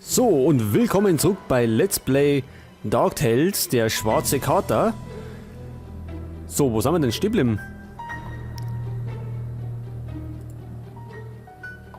So, und willkommen zurück bei Let's Play Dark Tales, der schwarze Kater. So, wo sind wir denn stehen geblieben?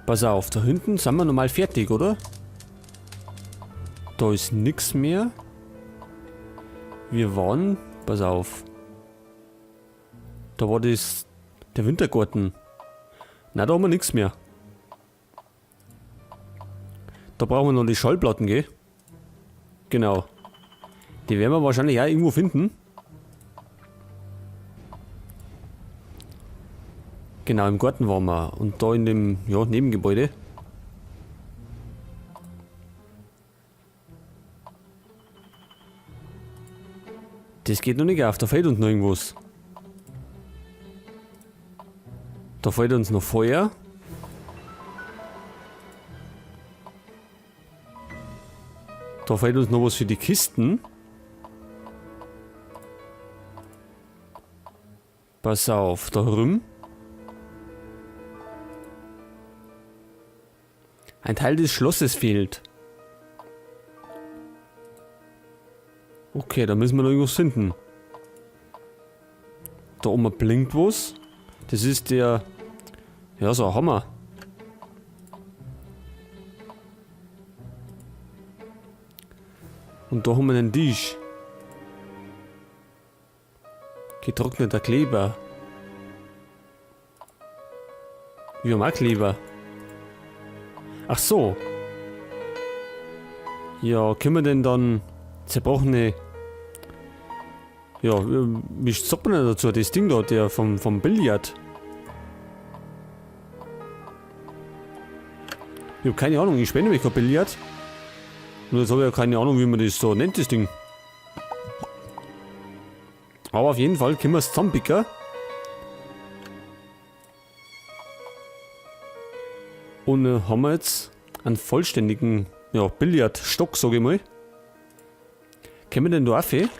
Pass auf, da hinten sind wir nochmal fertig, oder? Da ist nichts mehr. Wir waren... Pass auf. Da war das... der Wintergarten. Na, da haben wir nichts mehr. Da brauchen wir noch die Schallplatten, gell? Genau. Die werden wir wahrscheinlich auch irgendwo finden. Genau, im Garten waren wir. Und da in dem, ja, Nebengebäude. Das geht noch nicht auf, da fehlt uns noch irgendwas. Da fehlt uns noch Feuer. Da fehlt uns noch was für die Kisten. Pass auf, da rum. Ein Teil des Schlosses fehlt. Okay, da müssen wir noch irgendwas finden. Da oben blinkt was. Das ist der... ja, so ein Hammer. Und da haben wir einen Tisch. Getrockneter Kleber. Wir haben auch Kleber. Ach so. Ja, können wir denn dann zerbrochene... ja, wie sagt man denn dazu? Das Ding da, der vom Billard. Ich habe keine Ahnung, ich spiele nämlich kein Billard. Und jetzt habe ich ja keine Ahnung, wie man das so nennt, das Ding. Aber auf jeden Fall können wir es zusammenpicken. Und haben wir jetzt einen vollständigen, ja, Billardstock, sage ich mal. Können wir denn da auch viel?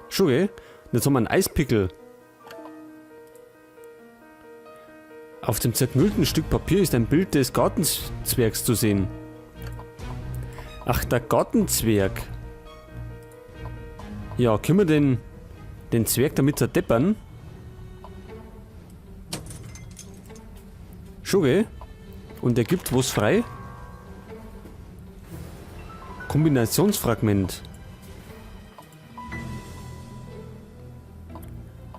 Schon, gell? Und jetzt haben wir einen Eispickel. Auf dem zerknüllten Stück Papier ist ein Bild des Gartenzwergs zu sehen. Ach, der Gartenzwerg. Ja, können wir den Zwerg damit zerdeppern? Schon, gell? Und er gibt was frei? Kombinationsfragment.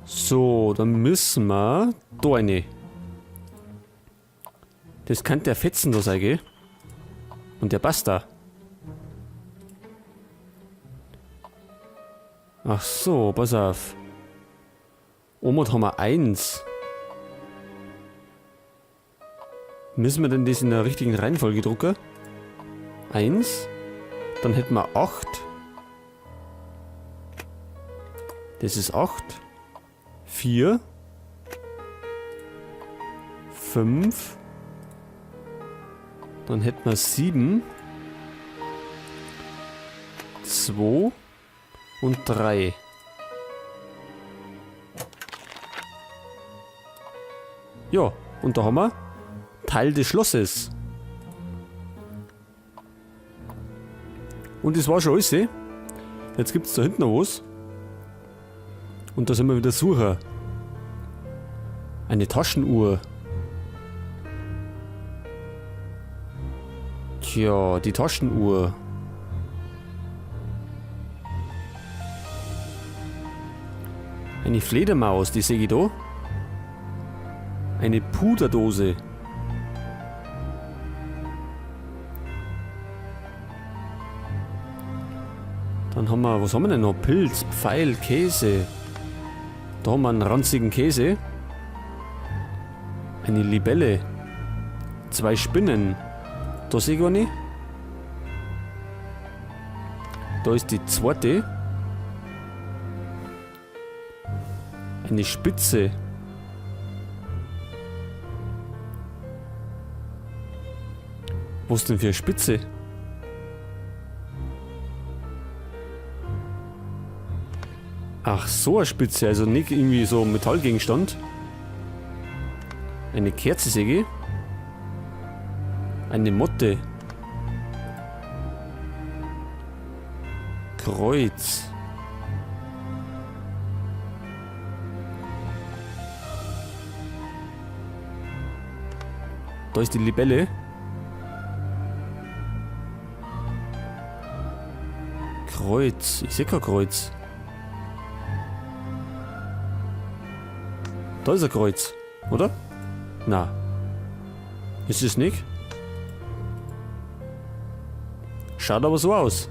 So, dann müssen wir... da eine. Das kann der Fetzen da sein, gell? Und der passt da. Ach so, pass auf. Oben haben wir 1. Müssen wir denn das in der richtigen Reihenfolge drucken? 1. Dann hätten wir 8. Das ist 8. 4. 5. Dann hätten wir 7. 2. Und 3. Ja, und da haben wir Teil des Schlosses. Und das war schon alles. Jetzt gibt es da hinten noch was. Und da sind wir wieder Sucher. Eine Taschenuhr. Tja, die Taschenuhr. Eine Fledermaus, die sehe ich da. Eine Puderdose. Dann haben wir, was haben wir denn noch? Pilz, Pfeil, Käse. Da haben wir einen ranzigen Käse. Eine Libelle. 2 Spinnen. Da sehe ich gar nicht. Da ist die zweite. Eine Spitze. Was denn für eine Spitze? Ach, so eine Spitze, also nicht irgendwie so ein Metallgegenstand. Eine Kerzensäge. Eine Motte. Kreuz. Da ist die Libelle. Kreuz. Ich sehe kein Kreuz. Da ist ein Kreuz, oder? Na. Ist es nicht? Schaut aber so aus.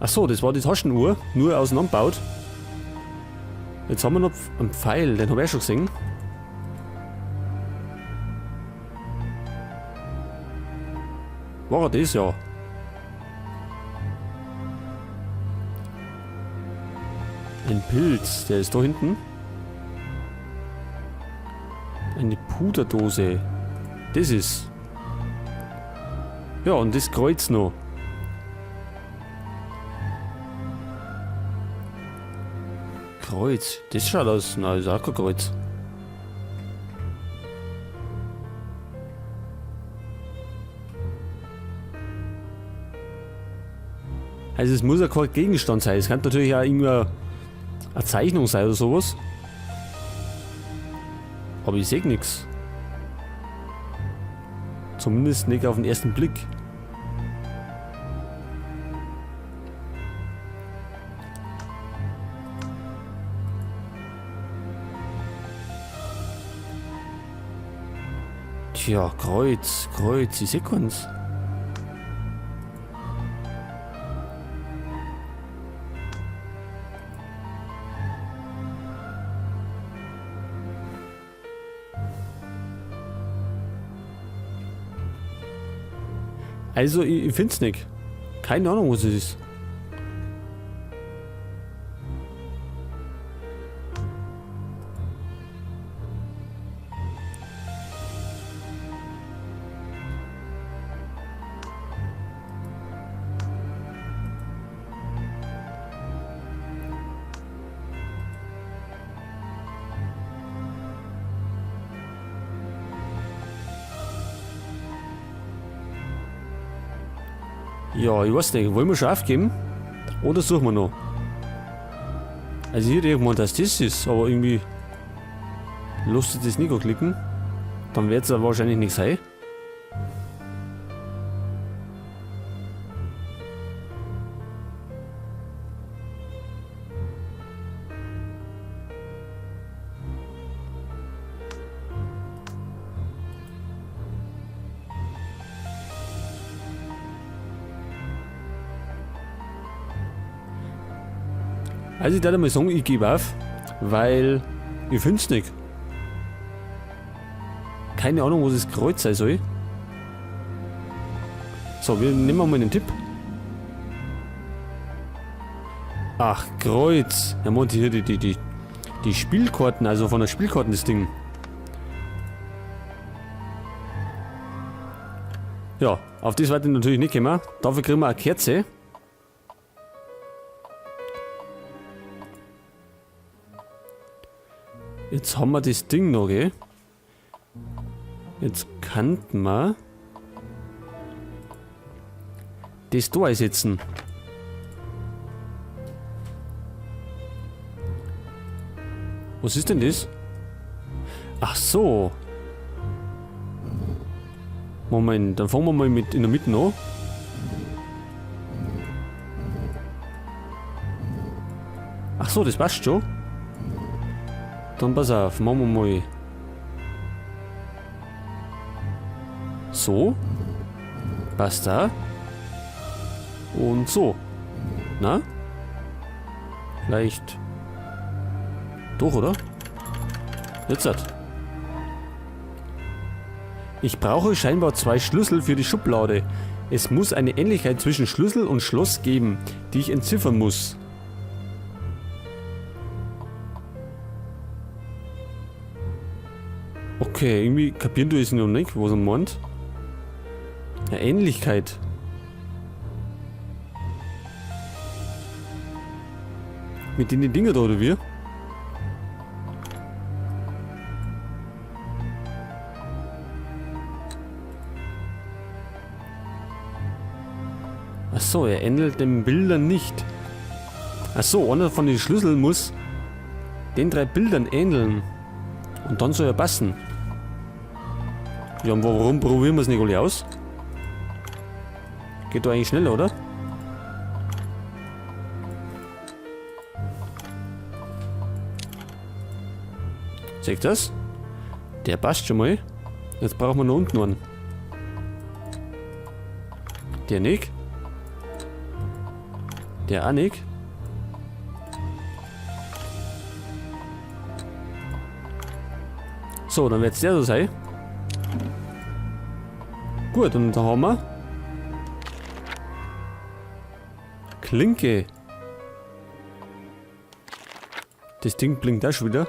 Ach so, das war die Taschenuhr, nur auseinandergebaut. Jetzt haben wir noch einen Pfeil, den habe ich schon gesehen. War er das? Ja. Ein Pilz, der ist da hinten. Eine Puderdose. Das ist. Ja, und das Kreuz noch. Kreuz. Das schaut aus. Na, das ist auch kein Kreuz. Also es muss ja kein Gegenstand sein. Es kann natürlich auch irgendeine eine Zeichnung sein oder sowas. Aber ich sehe nichts. Zumindest nicht auf den ersten Blick. Tja, Kreuz, ich sehe keins. Also, ich finde es nicht. Keine Ahnung, was es ist. Ja, ich weiß nicht. Wollen wir schon aufgeben? Oder suchen wir noch? Also hier irgendwann, dass das ist, aber irgendwie lustig das nicht klicken. Dann wird es ja wahrscheinlich nicht sein. Also ich würde mal sagen, ich gebe auf, weil ich finde es nicht. Keine Ahnung, was das Kreuz sein soll. So, wir nehmen mal einen Tipp. Ach, Kreuz. Er meint hier die Spielkarten, also von der Spielkarten das Ding. Ja, auf das werde ich natürlich nicht kommen. Dafür kriegen wir eine Kerze. Jetzt haben wir das Ding noch, gell? Jetzt könnten wir das da einsetzen. Was ist denn das? Ach so. Moment, dann fangen wir mal mit in der Mitte an. Ach so, das passt schon. Dann pass auf, machen wir mal so. Passt da. Und so. Na? Vielleicht doch, oder? Jetzt hat. Ich brauche scheinbar 2 Schlüssel für die Schublade. Es muss eine Ähnlichkeit zwischen Schlüssel und Schloss geben, die ich entziffern muss. Okay, irgendwie kapieren du es noch nicht, was er meint. Eine Ähnlichkeit. Mit den Dinger da, oder wie? Achso, er ähnelt den Bildern nicht. Achso, einer von den Schlüsseln muss den 3 Bildern ähneln. Und dann soll er passen. Ja, und warum probieren wir es nicht alle aus? Geht doch eigentlich schneller, oder? Seht das? Der passt schon mal. Jetzt brauchen wir noch unten einen. Der nicht. Der auch nicht. So, dann wird es der so sein. Gut, und da haben wir Klinke. Das Ding blinkt auch schon wieder.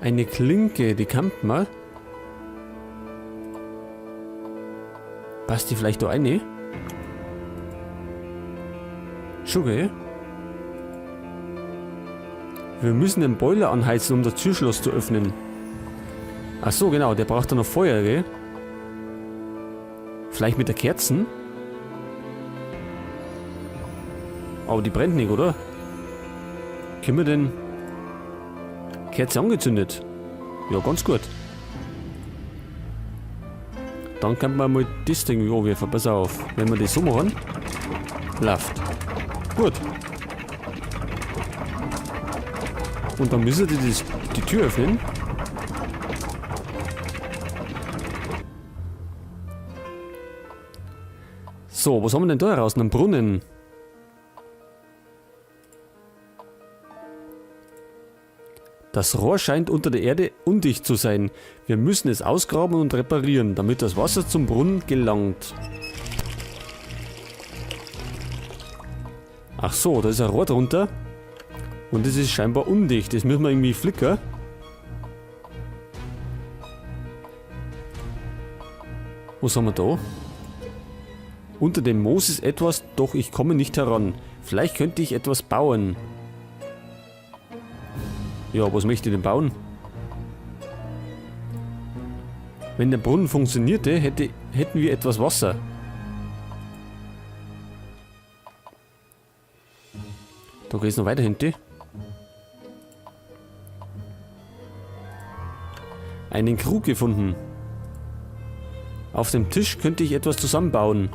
Eine Klinke, die kann man. Passt die vielleicht da eine? Schon, gell? Wir müssen den Boiler anheizen, um das Türschloss zu öffnen. Ach so, genau, der braucht dann noch Feuer, gell? Vielleicht mit der Kerzen? Aber die brennt nicht, oder? Können wir denn... Kerze angezündet? Ja, ganz gut. Dann kann man mal das Ding anwerfen, pass auf. Wenn wir das so machen, läuft. Gut. Und dann müssen die Tür öffnen. So, was haben wir denn da draußen? Einen Brunnen. Das Rohr scheint unter der Erde undicht zu sein. Wir müssen es ausgraben und reparieren, damit das Wasser zum Brunnen gelangt. Ach so, da ist ein Rohr drunter. Und das ist scheinbar undicht. Das müssen wir irgendwie flicken. Was haben wir da? Unter dem Moos ist etwas, doch ich komme nicht heran. Vielleicht könnte ich etwas bauen. Ja, was möchte ich denn bauen? Wenn der Brunnen funktionierte, hätten wir etwas Wasser. Da geht es noch weiter hinten. Einen Krug gefunden. Auf dem Tisch könnte ich etwas zusammenbauen.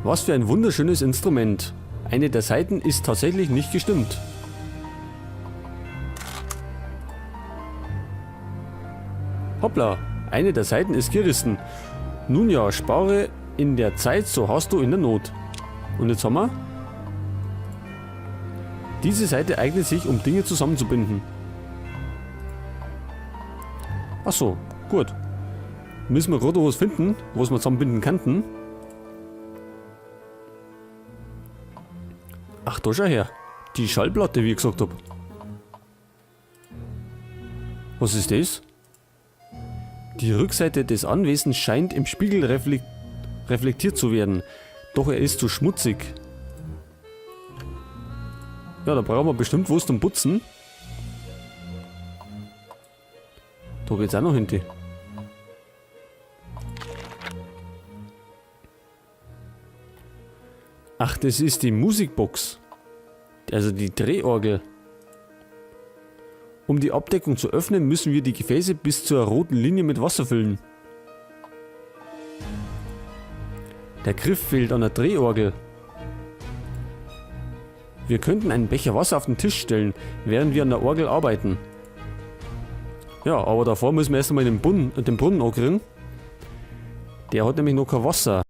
Was für ein wunderschönes Instrument. Eine der Saiten ist tatsächlich nicht gestimmt. Hoppla, eine der Saiten ist gerissen. Nun ja, spare in der Zeit, so hast du in der Not. Und jetzt haben wir... Diese Seite eignet sich, um Dinge zusammenzubinden. Ach so, gut. Müssen wir gerade was finden, was wir zusammenbinden könnten. Ach, da schau her. Die Schallplatte, wie ich gesagt habe. Was ist das? Die Rückseite des Anwesens scheint im Spiegel reflektiert zu werden. Doch er ist zu schmutzig. Ja, da brauchen wir bestimmt was zum Putzen. Da geht's auch noch hinten. Ach, das ist die Musikbox. Also die Drehorgel. Um die Abdeckung zu öffnen, müssen wir die Gefäße bis zur roten Linie mit Wasser füllen. Der Griff fehlt an der Drehorgel. Wir könnten einen Becher Wasser auf den Tisch stellen, während wir an der Orgel arbeiten. Ja, aber davor müssen wir erst einmal den Brunnen ankriegen. Der hat nämlich noch kein Wasser.